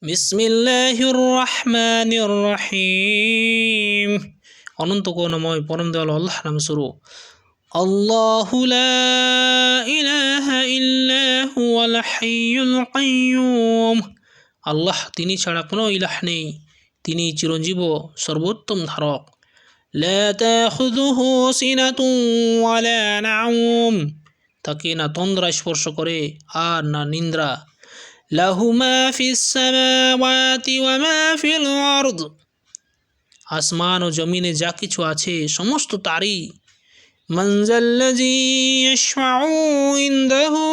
বিসমিল্লাহির রহমানির রহিম। অনন্ত করুণাময় পরম দয়ালু আল্লাহর নামে শুরু। আল্লাহু লা ইলাহা ইল্লা হুয়াল হাইয়ুল কাইয়্যুম। আল্লাহ তিনি ছাড়া কোনো ইলাহ নেই, তিনি চিরঞ্জীব সর্বোত্তম ধারক। লা তাখুযুহু সিনাতুন ওয়ালা নাউম, তাকে না তন্দ্রা স্পর্শ করে আর না নিদ্রা। লাহু মা ফিস সামাওয়াতি ওয়া মা ফিল আরদ, আসমান ও জমিনে যা কিছু আছে সমস্ত তারই। মান যাল্লাযী ইয়াশফাউ ইনদাহু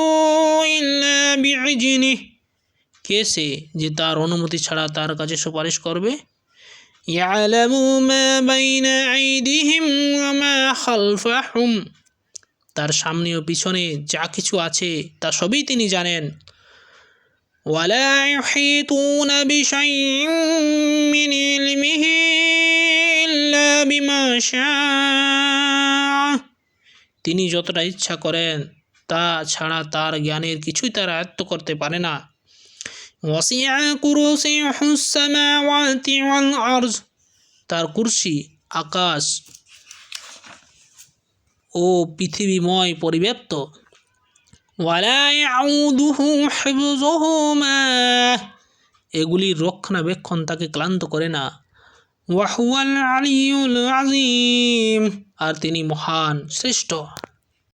ইল্লা বিইজনিহি, কে সে যে তার অনুমতি ছাড়া তার কাছে সুপারিশ করবে। ইয়ালামু মা বাইনা আইদিহিম ওয়া মা খালফাহুম, তার সামনে ও পিছনে যা কিছু আছে তা সবই তিনি জানেন। ওয়ালা ইউহিতুনা বিশাইইন মিন ইলমিহি ইল্লা বিমা শাআ, তিনি যতটা ইচ্ছা করেন তা ছাড়া তার জ্ঞানের কিছুই তারা আয়ত্ত করতে পারে না। ওয়াসিআ কুরসিয়ুহুস সামাওয়াতি ওয়াল আরদ, তার কুরসি আকাশ ও পৃথিবীময় পরিব্যাপ্ত। ওয়ালা ইয়াউদুহু হিফযুহুমা, এগুলির রক্ষণাবেক্ষণ তাকে ক্লান্ত করে না। ওয়া হুয়াল আলিয়্যুল আযীম, আর তিনি মহান শ্রেষ্ঠ।